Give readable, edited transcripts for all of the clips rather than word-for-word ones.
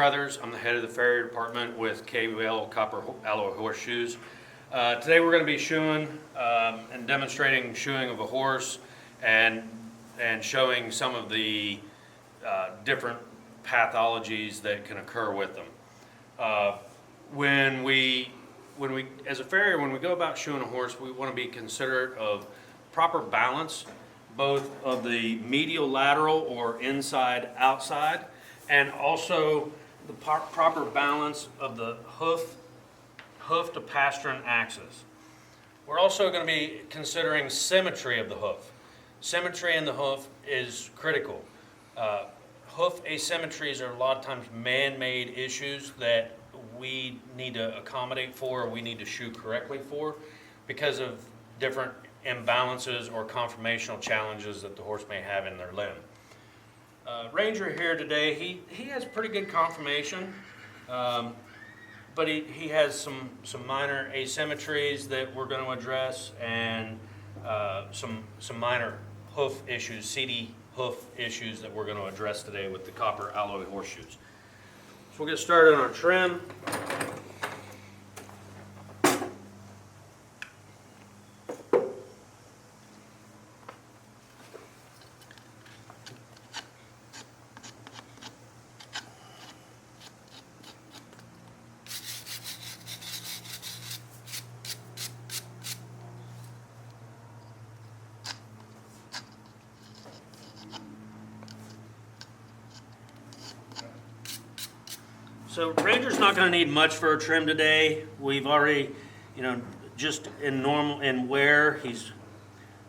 Crothers. I'm the head of the Farrier department with Kawell copper alloy horseshoes. Today we're going to be shoeing and demonstrating shoeing of a horse and showing some of the different pathologies that can occur with them. When we as a farrier, when we go about shoeing a horse, we want to be considerate of proper balance, both of the medial lateral or inside outside, and also the proper balance of the hoof to pastern axis. We're also going to be considering symmetry of the hoof. Symmetry in the hoof is critical. Hoof asymmetries are a lot of times man-made issues that we need to accommodate for, or we need to shoe correctly for, because of different imbalances or conformational challenges that the horse may have in their limb. Ranger here today, he has pretty good conformation, but he has some minor asymmetries that we're going to address, and some minor hoof issues, seedy hoof issues that we're going to address today with the copper alloy horseshoes. So we'll get started on our trim. So Ranger's not going to need much for a trim today. We've already, just in wear, he's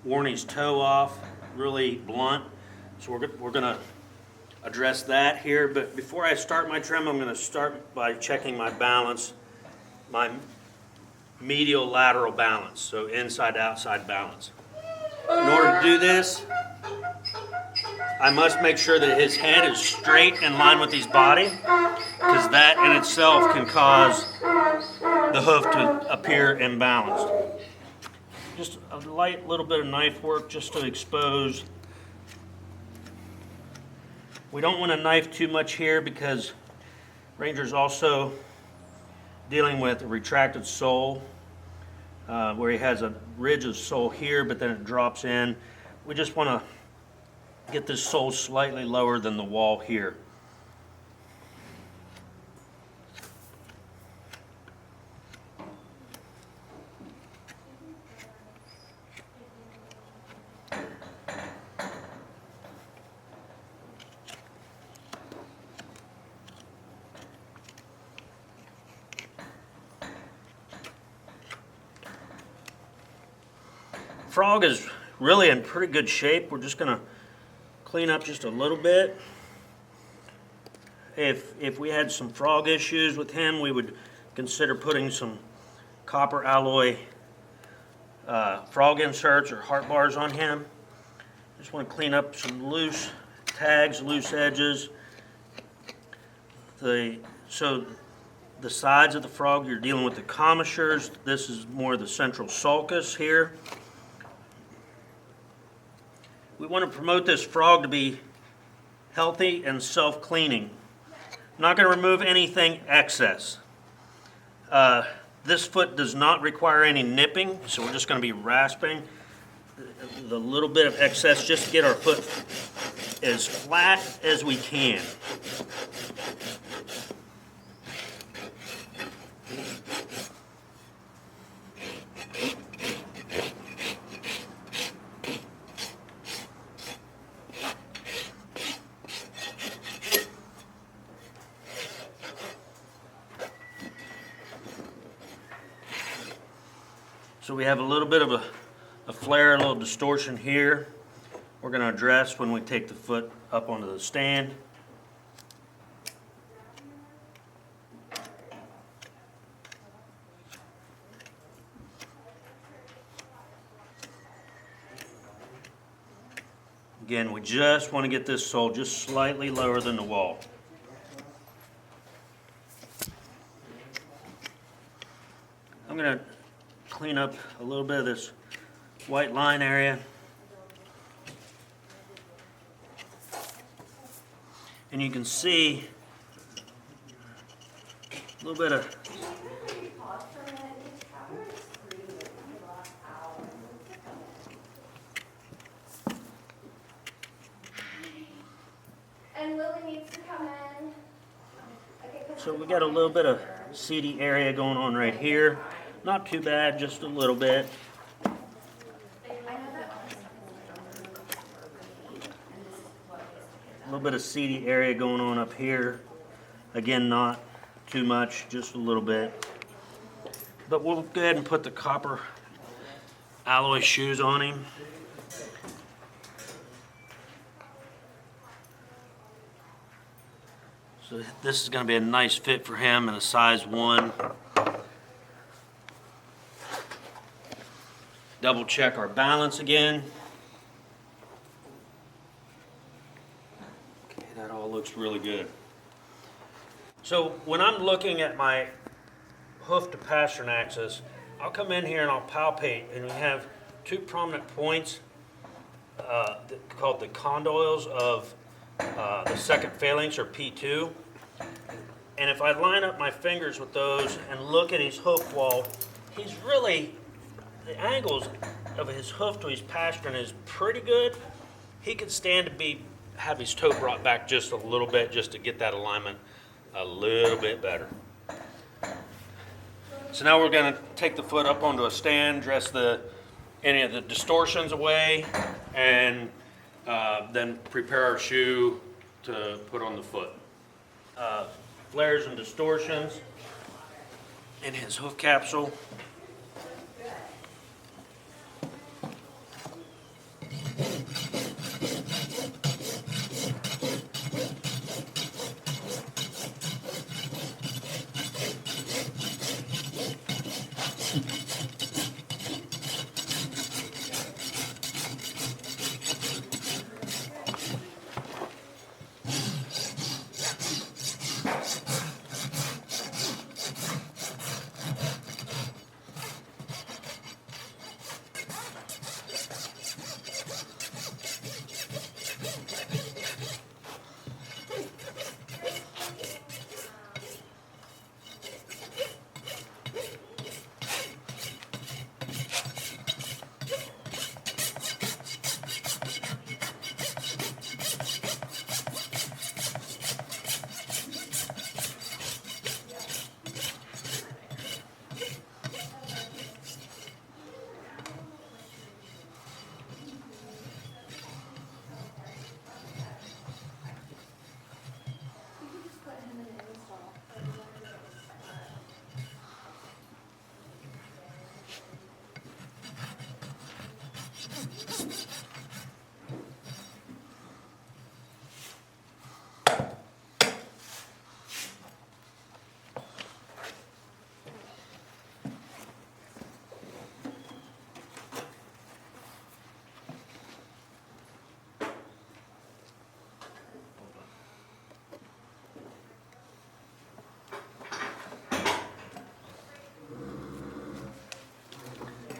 worn his toe off, really blunt. So we're going to address that here. But before I start my trim, I'm going to start by checking my balance, my medial lateral balance, so inside outside balance. In order to do this, I must make sure that his head is straight in line with his body, because that in itself can cause the hoof to appear imbalanced. Just a light little bit of knife work just to expose. We don't want to knife too much here because Ranger's also dealing with a retracted sole, where he has a ridge of sole here, but then it drops in. We just want to get this sole slightly lower than the wall here. Frog is really in pretty good shape. We're just going to clean up just a little bit. If we had some frog issues with him, we would consider putting some copper alloy frog inserts or heart bars on him. Just want to clean up some loose tags, loose edges. So the sides of the frog, you're dealing with the commissures. This is more the central sulcus here. We want to promote this frog to be healthy and self-cleaning. I'm not going to remove anything excess. This foot does not require any nipping, so we're just going to be rasping the little bit of excess just to get our foot as flat as we can. So we have a little bit of a flare, a little distortion here. We're going to address when we take the foot up onto the stand. Again, we just want to get this sole just slightly lower than the wall. I'm going to clean up a little bit of this white line area. And you can see A little bit of and Lily needs to come in. Okay, so we got a little bit of seedy area going on right here. Not too bad, just a little bit. A little bit of seedy area going on up here. Again, not too much, just a little bit. But we'll go ahead and put the copper alloy shoes on him. So this is going to be a nice fit for him in a size 1. Double check our balance again. Okay, that all looks really good. So when I'm looking at my hoof to pastern axis, I'll come in here and I'll palpate, and we have 2 prominent points called the condyles of the second phalanx, or P2. And if I line up my fingers with those and look at his hoof wall, he's really, the angles of his hoof to his pastern is pretty good. He could stand to have his toe brought back just a little bit, just to get that alignment a little bit better. So now we're going to take the foot up onto a stand, dress any of the distortions away, and then prepare our shoe to put on the foot. Flares and distortions in his hoof capsule.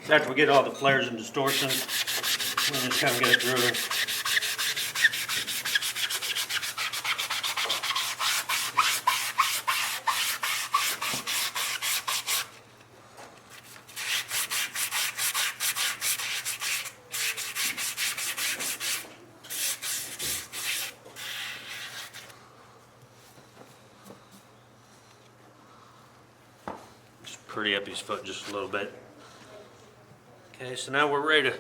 So after we get all the flares and distortions, we'll just kind of get it through. Just pretty up his foot just a little bit. Okay, so now we're ready to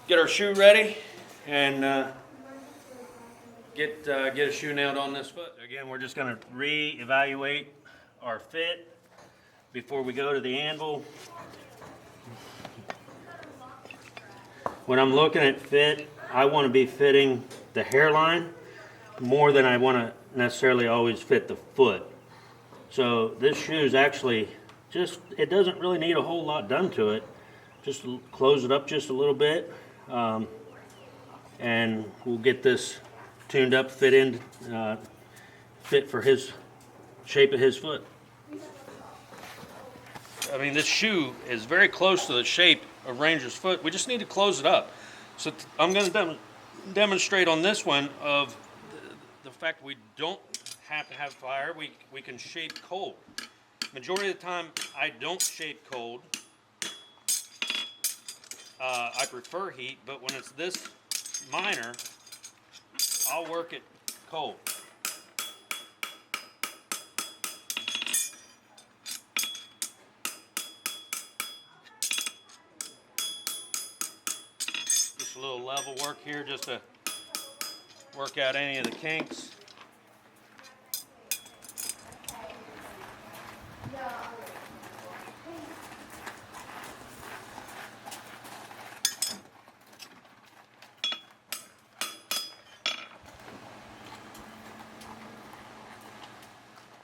get our shoe ready and get a shoe nailed on this foot. Again, we're just going to re-evaluate our fit before we go to the anvil. When I'm looking at fit, I want to be fitting the hairline more than I want to necessarily always fit the foot. So this shoe is actually it doesn't really need a whole lot done to it. Just close it up just a little bit, and we'll get this tuned up, fit for his shape of his foot. I mean, this shoe is very close to the shape of Ranger's foot. We just need to close it up. So I'm going to demonstrate on this one of the fact we don't have to have fire. We can shape cold. Majority of the time, I don't shape cold. I prefer heat, but when it's this minor, I'll work it cold. Just a little level work here just to work out any of the kinks.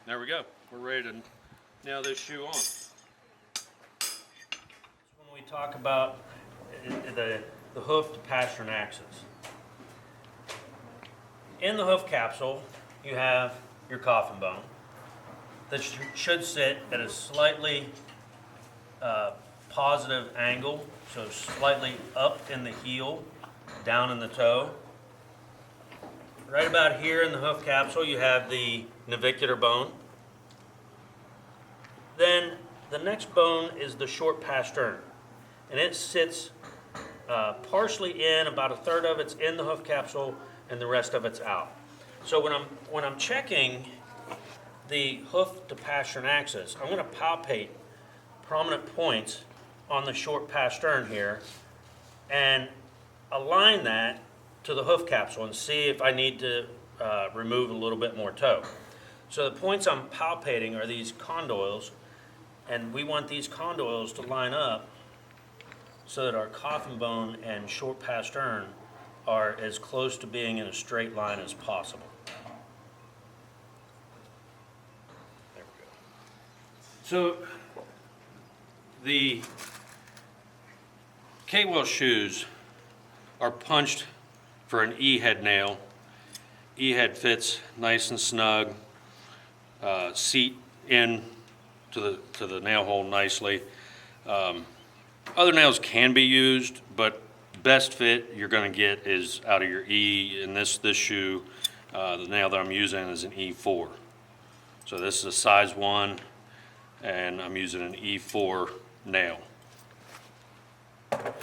There we go. We're ready to nail this shoe on. When we talk about the hoof to pastern axis. In the hoof capsule, you have your coffin bone that should sit at a slightly positive angle, so slightly up in the heel, down in the toe. Right about here in the hoof capsule, you have the navicular bone. Then the next bone is the short pastern, and it sits partially in, about a third of it's in the hoof capsule, and the rest of it's out. So when I'm checking the hoof to pastern axis, I'm going to palpate prominent points on the short pastern here, and align that to the hoof capsule and see if I need to remove a little bit more toe. So the points I'm palpating are these condyles, and we want these condyles to line up so that our coffin bone and short pastern are as close to being in a straight line as possible. There we go. So the Kawell shoes are punched for an E-head nail. E-head fits nice and snug, seat in to the nail hole nicely. Other nails can be used, but best fit you're going to get is out of your E. In this shoe, the nail that I'm using is an E4. So this is a size 1, and I'm using an E4 nail.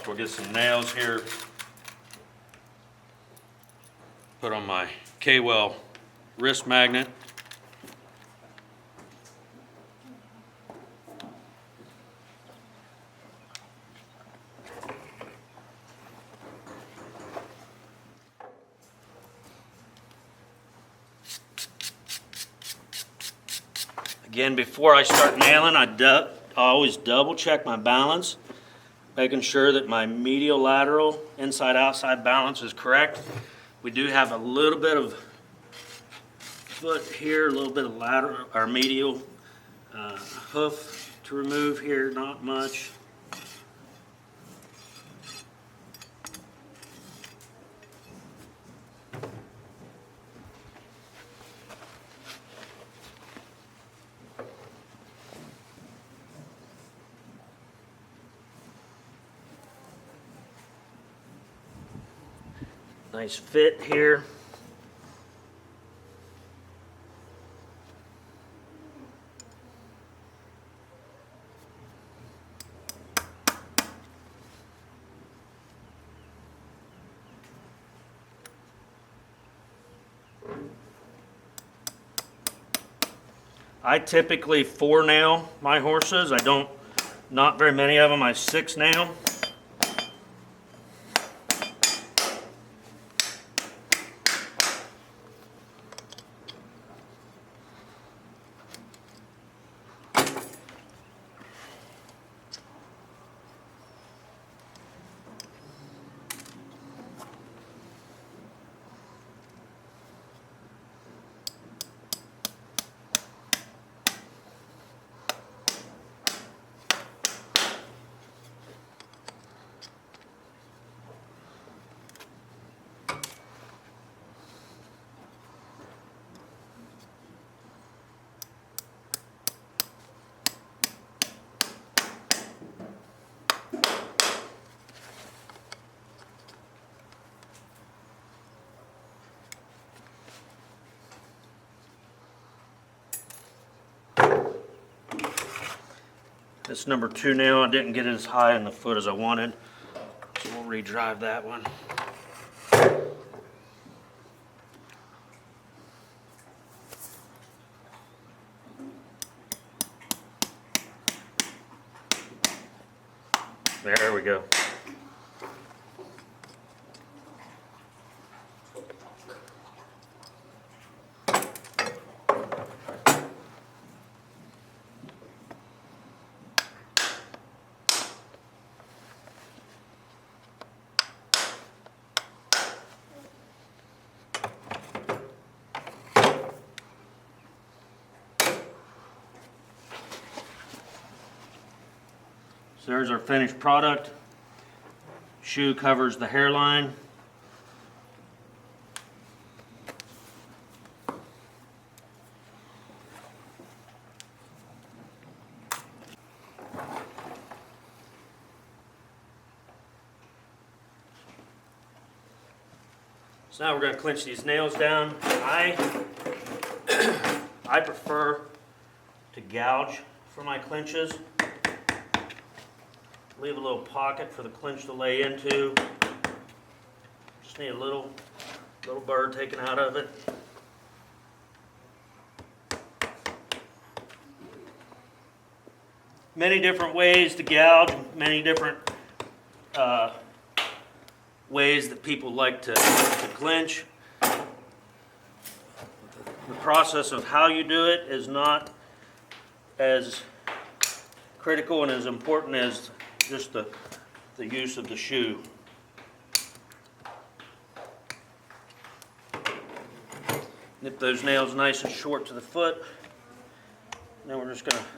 We'll get some nails here. Put on my Kawell wrist magnet. Again, before I start nailing, I always double check my balance, making sure that my medial lateral inside-outside balance is correct. We do have a little bit of foot here, a little bit of lateral or medial hoof to remove here, not much. Nice fit here. I typically 4 nail my horses. Not very many of them, I 6 nail. this number 2 nail. I didn't get it as high in the foot as I wanted, so we'll re-drive that one. There we go. So there's our finished product. Shoe covers the hairline. So now we're going to clinch these nails down. I prefer to gouge for my clinches. Leave a little pocket for the clinch to lay into. Just need a little burr taken out of it. Many different ways to gouge, many different ways that people like to clinch. The process of how you do it is not as critical and as important as just the use of the shoe. Nip those nails nice and short to the foot. Then we're just going to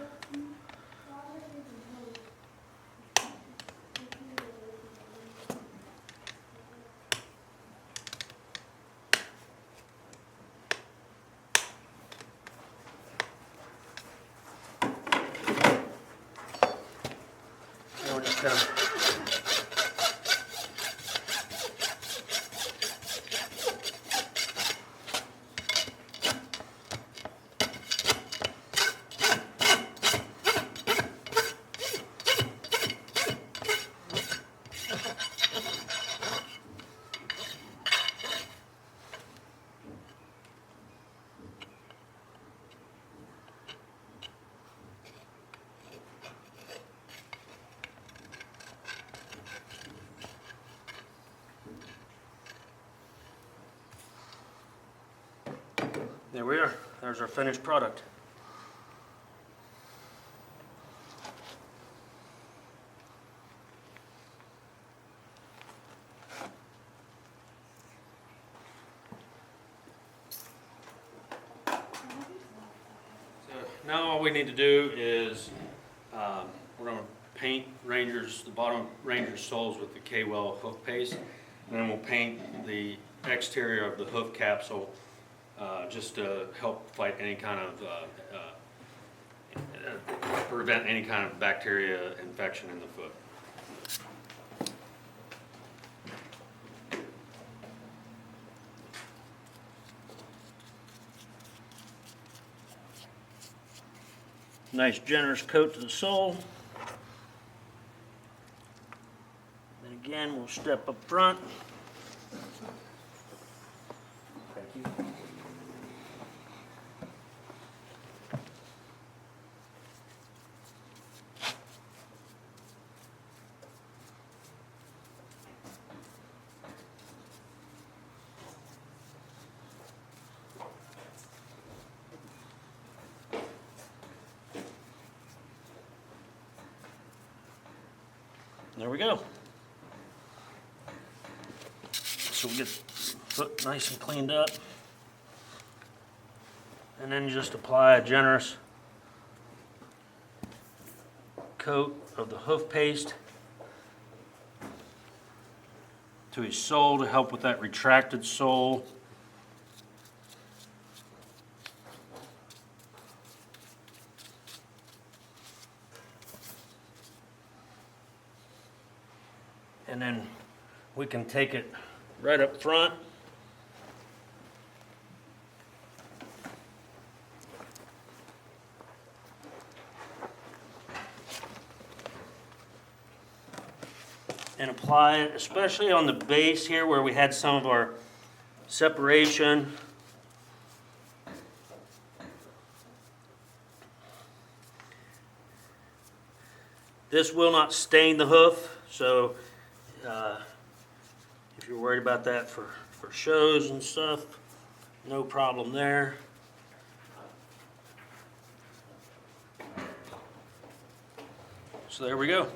there we are. There's our finished product. So now all we need to do is we're going to paint the bottom Ranger's soles with the Kawell hoof paste, and then we'll paint the exterior of the hoof capsule just to help fight any kind of prevent any kind of bacteria infection in the foot. Nice generous coat to the sole. Then again, we'll step up front. Thank you. There we go. So we get the foot nice and cleaned up. And then just apply a generous coat of the hoof paste to his sole to help with that retracted sole. And then we can take it right up front. and apply it, especially on the base here where we had some of our separation. This will not stain the hoof, so if you're worried about that for shows and stuff, no problem there. So there we go.